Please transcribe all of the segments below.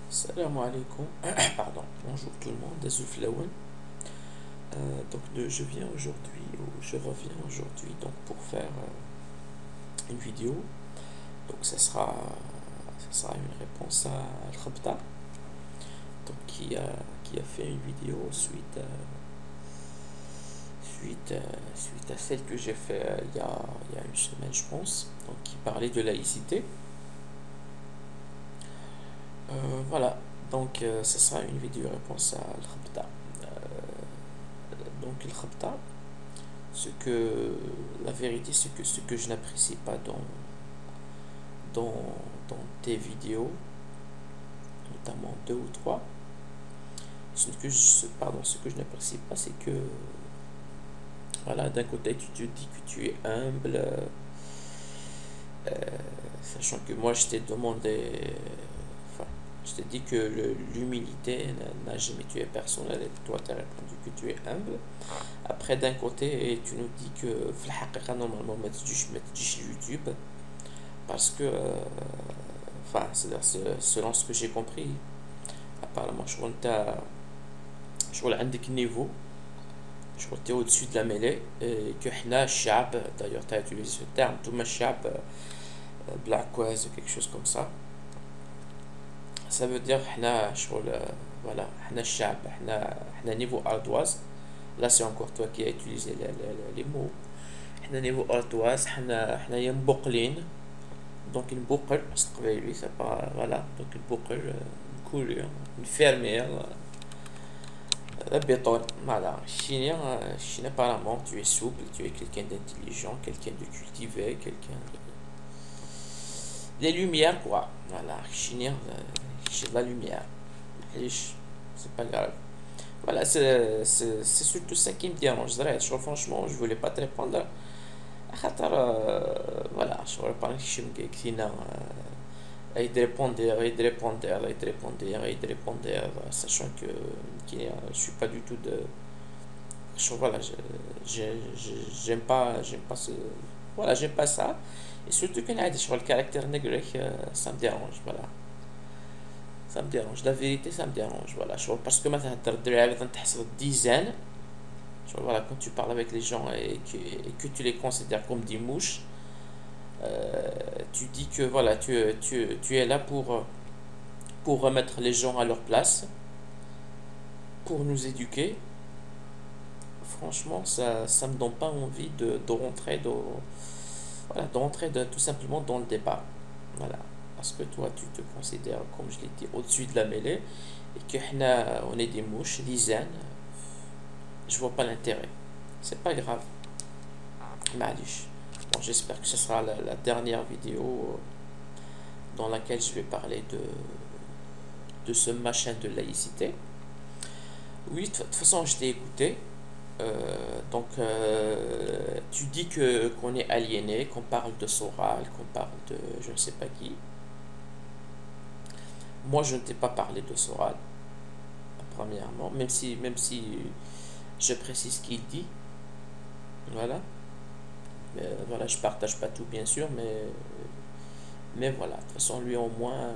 Salam alaikum, pardon, bonjour tout le monde, Azouf Laouen. Je viens aujourd'hui, ou je reviens aujourd'hui donc pour faire une vidéo. Donc ça sera une réponse à Al-Khabta, donc qui a fait une vidéo suite à celle que j'ai fait il y a une semaine je pense, donc qui parlait de laïcité. Voilà, ce sera une vidéo réponse à Al-Khabta. Donc Al-Khabta, la vérité, ce que je n'apprécie pas dans, dans tes vidéos, notamment deux ou trois, ce que je n'apprécie pas, c'est que, voilà, d'un côté, tu te dis que tu es humble, euh, sachant que moi, je t'ai demandé, enfin, je t'ai dit que l'humilité n'a jamais tué personne, et toi, tu as répondu que tu es humble. Après, d'un côté, et tu nous dis que, في الحقيقة, normalement, ما تجيش YouTube, parce que, enfin, selon ce que j'ai compris, apparemment, شغل عندك niveau, شغل t'es au-dessus de la mêlée, et que حنا الشعب, d'ailleurs, tu as utilisé ce terme, توما الشعب, blackways, ou quelque chose comme ça veut dire حنا شغل, voilà, حنا الشعب, حنا niveau ardoise. Là, c'est encore toi qui as utilisé les mots. حنا niveau ardoise, حنا مبقلين. Donc une boucle, lui, c'est pas, voilà, donc une boucle, une coulure, une fermière, la béton, voilà. Chine, apparemment, tu es souple, tu es quelqu'un d'intelligent, quelqu'un de cultivé, quelqu'un de... Les lumières, quoi. Voilà, Chine, c'est de la lumière. Riche, c'est pas grave. Voilà, c'est surtout ça qui me dérange. Franchement, je voulais pas te répondre. Voilà, je ne pas que répondre, sachant que je suis pas du tout de. Voilà, j'aime pas ce. Voilà, j'aime pas ça. Et surtout quand il y a le caractère nègre, ça me dérange. Voilà, ça me dérange. La vérité, ça me dérange. Voilà, parce que maintenant, tu as des dizaines. Voilà, quand tu parles avec les gens et que tu les considères comme des mouches, tu dis que voilà, tu es là pour remettre les gens à leur place, pour nous éduquer. Franchement, ça me donne pas envie de rentrer voilà, tout simplement dans le débat. Voilà. Parce que toi, tu te considères, comme je l'ai dit, au-dessus de la mêlée, et que on est des mouches, des zen. Je vois pas l'intérêt. C'est pas grave. Malish. Bon, j'espère que ce sera la dernière vidéo dans laquelle je vais parler de ce machin de laïcité. Oui, de toute façon, je t'ai écouté. Tu dis qu'on est aliéné, qu'on parle de Soral, qu'on parle de je ne sais pas qui. Moi, je ne t'ai pas parlé de Soral, premièrement, même si je précise ce qu'il dit. Voilà. Voilà, je partage pas tout, bien sûr, mais voilà. De toute façon, lui, au moins,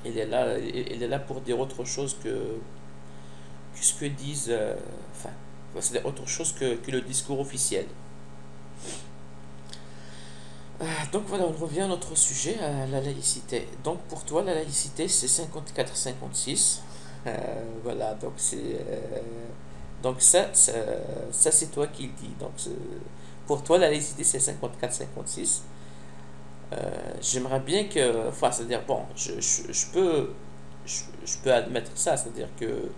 il est là pour dire autre chose que ce que disent. Enfin, c'est autre chose que le discours officiel. Donc voilà, on revient à notre sujet, à la laïcité. Donc pour toi, la laïcité, c'est 54-56. Voilà, donc ça c'est toi qui le dis. Donc pour toi, la laïcité, c'est 54-56. J'aimerais bien que, enfin, c'est-à-dire, bon, je peux admettre ça, c'est-à-dire que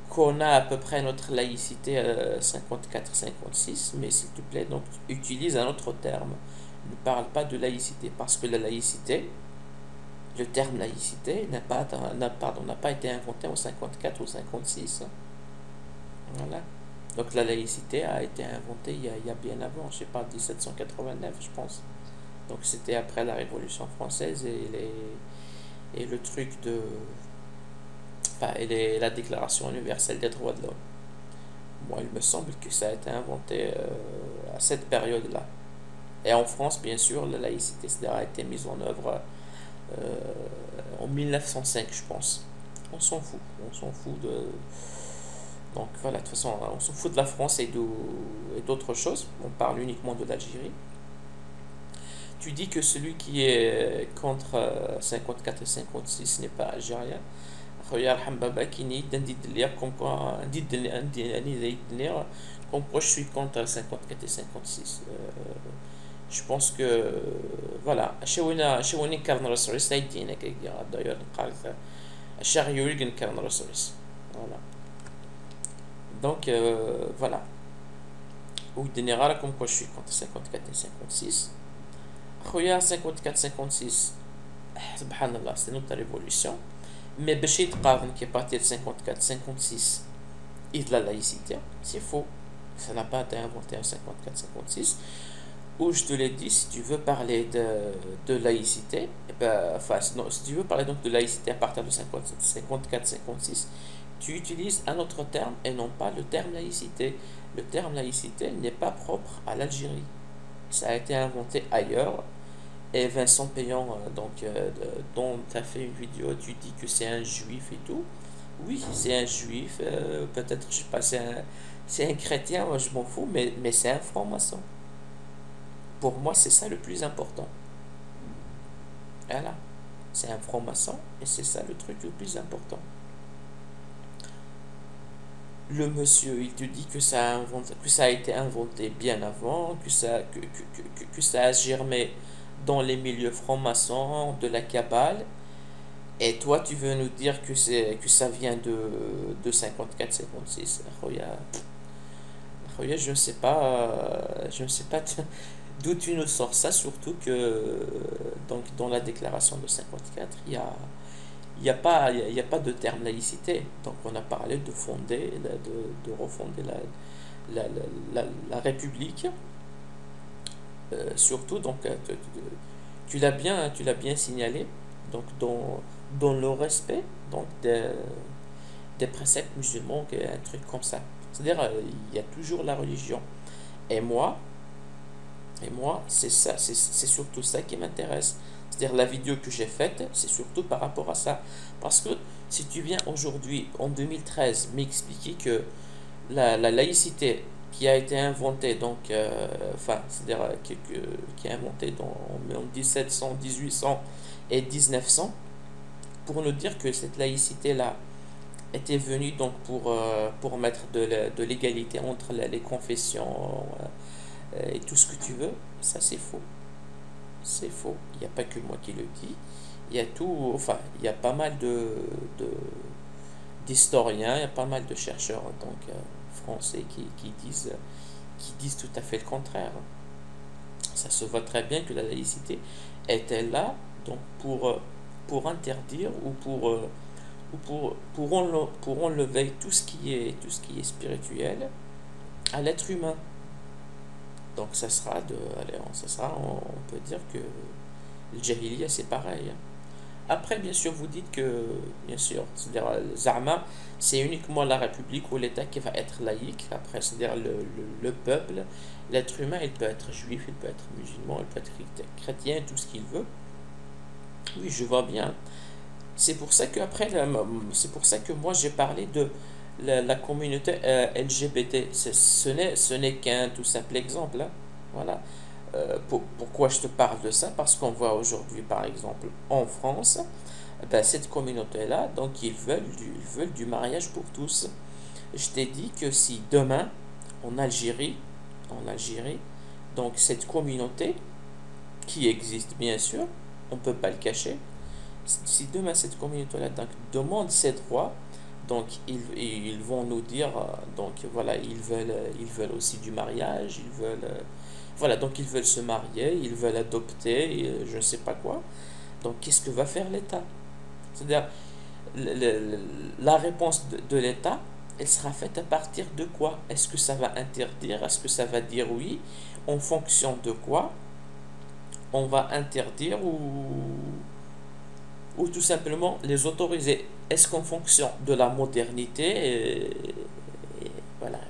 qu'on a à peu près notre laïcité 54-56, mais s'il te plaît, donc utilise un autre terme. Ne parle pas de laïcité, parce que la laïcité, le terme laïcité n'a pas été inventé en 54 ou 56. Voilà. Donc la laïcité a été inventée il y a bien avant, je sais pas, 1789, je pense. Donc c'était après la Révolution française et le truc de... Enfin, la Déclaration universelle des droits de l'homme. Moi, il me semble que ça a été inventé à cette période-là. Et en France, bien sûr, la laïcité a été mise en œuvre en 1905, je pense. On s'en fout. On s'en fout de. Donc voilà, de toute façon, on s'en fout de la France et d'autres choses. On parle uniquement de l'Algérie. Tu dis que celui qui est contre 54 et 56 n'est pas algérien. خويا رحم باباك ندير ليا comme quoi comme quoi je suis contre 54 et 56. Je pense que voilà شوينا كارن رسوليس هيدينا كيدير d'ailleurs قال الشاغي يوريغن كارن رسوليس. Voilà. Donc voilà. Ou général comme quoi je suis contre 54 et 56. خويا 54-56 subhanallah c'est notre révolution, mais باش يتقارن كي partir de 54-56 et de la laïcité, c'est faux, ça n'a pas été inventé en 54-56. Où je te l'ai dit, si tu veux parler de laïcité, enfin non, si tu veux parler donc de laïcité à partir de 54-56, tu utilises un autre terme et non pas le terme laïcité. Le terme laïcité n'est pas propre à l'Algérie, ça a été inventé ailleurs. Et Vincent Payan, dont tu as fait une vidéo, tu dis que c'est un juif et tout. Oui, c'est un juif, peut-être, je sais pas, c'est un chrétien, moi je m'en fous, mais c'est un franc-maçon. Pour moi, c'est ça le plus important. Voilà, c'est un franc-maçon et c'est ça le truc le plus important. Le monsieur, il te dit que ça a été inventé bien avant, que ça a germé dans les milieux francs-maçons, de la Kabbale, et toi tu veux nous dire que ça vient de 54-56. Je ne sais pas d'où tu nous sors ça, surtout que donc dans la déclaration de 54, il y a pas de terme laïcité. Donc on a parlé de fonder, de refonder la République. Surtout donc tu l'as bien signalé, donc dans le respect donc des préceptes musulmans, un truc comme ça, c'est-à-dire il y a toujours la religion, et moi c'est ça, c'est surtout ça qui m'intéresse, c'est-à-dire la vidéo que j'ai faite, c'est surtout par rapport à ça, parce que si tu viens aujourd'hui en 2013 m'expliquer que la laïcité qui a été inventé donc c'est-à-dire qui est inventé en 1700, 1800 et 1900, pour nous dire que cette laïcité là était venue donc pour mettre de l'égalité entre les confessions et tout ce que tu veux, ça c'est faux, c'est faux. Il n'y a pas que moi qui le dis, il y a il y a pas mal d'historiens, il y a pas mal de chercheurs donc français qui disent tout à fait le contraire. Ça se voit très bien que la laïcité était là donc pour interdire ou pour enlever tout ce qui est spirituel à l'être humain. Donc ça sera on peut dire que le jahiliya c'est pareil. Après, bien sûr, vous dites que, bien sûr, c'est-à-dire, Zama, c'est uniquement la République ou l'État qui va être laïque. Après, c'est-à-dire le peuple, l'être humain, il peut être juif, il peut être musulman, il peut être chrétien, tout ce qu'il veut. Oui, je vois bien. C'est pour ça que moi j'ai parlé de la communauté LGBT. Ce n'est qu'un tout simple exemple, hein. Voilà. Pourquoi je te parle de ça? Parce qu'on voit aujourd'hui, par exemple, en France, cette communauté-là, donc ils veulent du mariage pour tous. Je t'ai dit que si demain, en Algérie, donc cette communauté, qui existe bien sûr, on ne peut pas le cacher, si demain cette communauté-là donc, demande ses droits, donc ils vont nous dire, donc voilà, ils veulent aussi du mariage, voilà, donc ils veulent se marier, ils veulent adopter, je ne sais pas quoi. Donc qu'est-ce que va faire l'État? C'est-à-dire, la réponse de l'État, elle sera faite à partir de quoi? Est-ce que ça va interdire? Est-ce que ça va dire oui? En fonction de quoi on va interdire ou tout simplement les autoriser? Est-ce qu'en fonction de la modernité, voilà,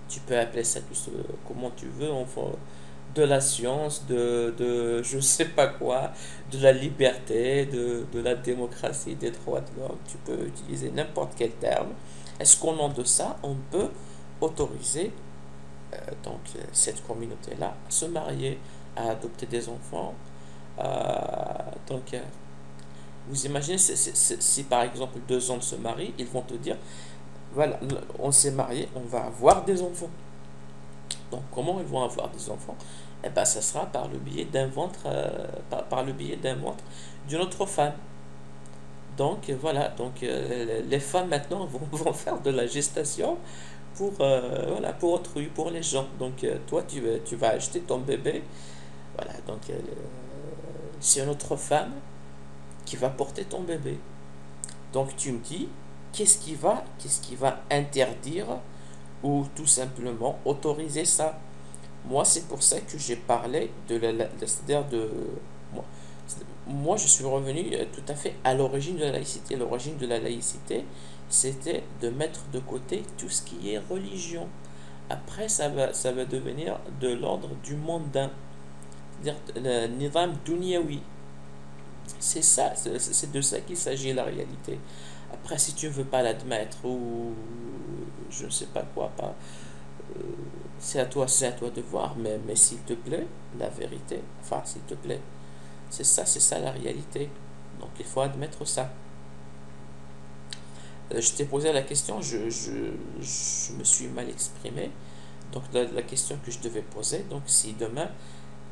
tu peux appeler ça comment tu veux, de la science, de je sais pas quoi, de la liberté, de la démocratie, des droits de l'homme. Tu peux utiliser n'importe quel terme. Est-ce qu'au nom de ça, on peut autoriser cette communauté-là à se marier, à adopter des enfants? Vous imaginez si par exemple deux hommes se marient, ils vont te dire, voilà, on s'est marié, on va avoir des enfants. Donc comment ils vont avoir des enfants? Eh ben, ça sera par le biais d'un ventre, par le biais d'un ventre d'une autre femme. Donc voilà, les femmes maintenant vont faire de la gestation pour, voilà, pour autrui, pour les gens. Donc toi, tu vas acheter ton bébé. Voilà, c'est une autre femme qui va porter ton bébé. Donc tu me dis, qu'est-ce qui va interdire ou tout simplement autoriser ça? Moi, c'est pour ça que j'ai parlé c'est-à-dire moi, moi, je suis revenu tout à fait à l'origine de la laïcité. L'origine de la laïcité, c'était de mettre de côté tout ce qui est religion. Après, ça va devenir de l'ordre du mondain, c'est-à-dire le nizam dunyawi. C'est ça, c'est de ça qu'il s'agit la réalité. Après, si tu ne veux pas l'admettre ou je ne sais pas quoi, pas, c'est à toi de voir, mais s'il te plaît, la vérité, enfin, s'il te plaît, c'est ça la réalité. Donc, il faut admettre ça. Je t'ai posé la question, je me suis mal exprimé. Donc, la question que je devais poser, donc, si demain,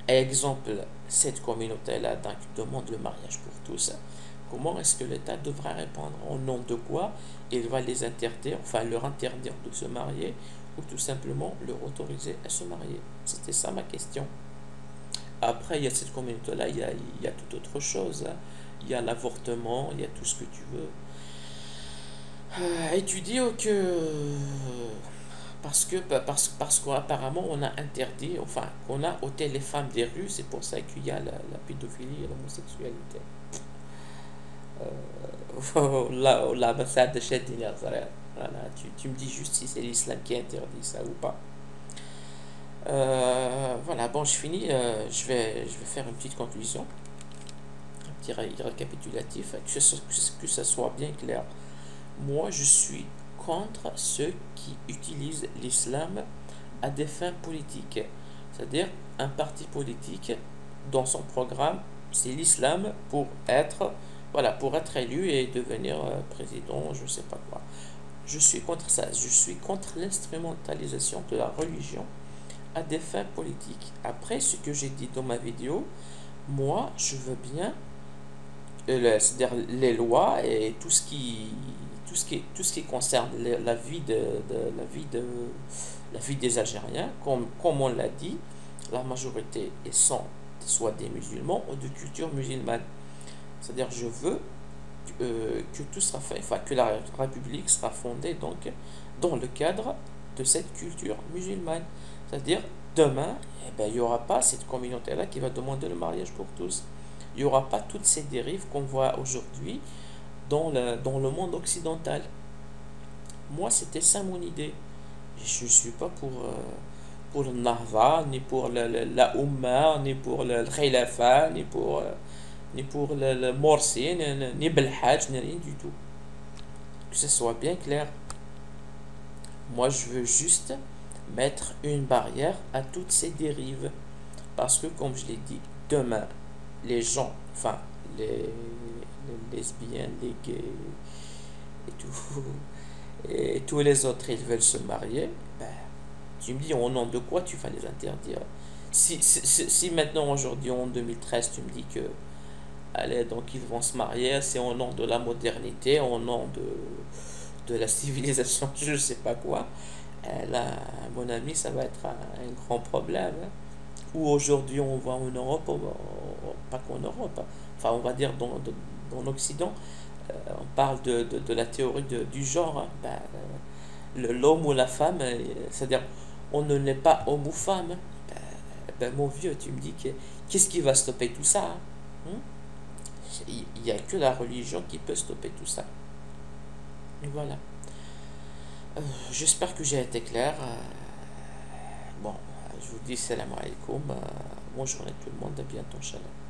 exemple, cette communauté-là donc, demande le mariage pour tous, comment est-ce que l'État devra répondre? Au nom de quoi il va les interdire, enfin leur interdire de se marier ou tout simplement leur autoriser à se marier? C'était ça ma question. Après, il y a cette communauté-là, il y a toute autre chose, hein. Il y a l'avortement, il y a tout ce que tu veux. Et tu dis que parce qu'apparemment on a interdit, enfin qu'on a ôté les femmes des rues, c'est pour ça qu'il y a la pédophilie et l'homosexualité. L'ambassade de Chedina, voilà, tu me dis juste si c'est l'islam qui interdit ça ou pas. Voilà, bon, je finis. Je vais faire une petite conclusion, un petit récapitulatif, que ça soit bien clair. Moi, je suis contre ceux qui utilisent l'islam à des fins politiques. C'est-à-dire, un parti politique, dans son programme, c'est l'islam voilà, pour être élu et devenir président, je ne sais pas quoi. Je suis contre ça. Je suis contre l'instrumentalisation de la religion à des fins politiques. Après, ce que j'ai dit dans ma vidéo, moi, je veux bien, c'est-à-dire les lois et tout ce qui concerne la vie des Algériens, comme on l'a dit, la majorité sont soit des musulmans ou de culture musulmane. C'est-à-dire, je veux que tout sera fait, enfin, que la République sera fondée donc dans le cadre de cette culture musulmane. C'est-à-dire, demain, eh ben, il n'y aura pas cette communauté-là qui va demander le mariage pour tous. Il n'y aura pas toutes ces dérives qu'on voit aujourd'hui dans le monde occidental. Moi, c'était ça mon idée. Je ne suis pas pour le Nahva, ni pour la Ummah, ni pour le Khilafa, ni pour le Morsi, ni Belhaj, ni rien du tout. Que ce soit bien clair. Moi, je veux juste mettre une barrière à toutes ces dérives. Parce que, comme je l'ai dit, demain, les gens, enfin, les lesbiennes, les gays et tout, et tous les autres, ils veulent se marier, ben, tu me dis, au nom de quoi tu vas les interdire? Si maintenant, aujourd'hui, en 2013, tu me dis que, allez, donc ils vont se marier, c'est au nom de la modernité, au nom de la civilisation, je ne sais pas quoi, là, mon ami, ça va être un grand problème, hein. Ou aujourd'hui, on va en Europe, pas qu'en Europe, hein. Enfin, on va dire dans l'Occident, on parle de la théorie du genre, hein. Ben, l'homme ou la femme, c'est-à-dire on ne naît pas homme ou femme. Ben, mon vieux, tu me dis qu'est-ce qui va stopper tout ça, hein? Il n'y a que la religion qui peut stopper tout ça. Voilà. J'espère que j'ai été clair. Bon, je vous dis salam alaikum, bonne journée tout le monde, à bientôt, Inch'Allah.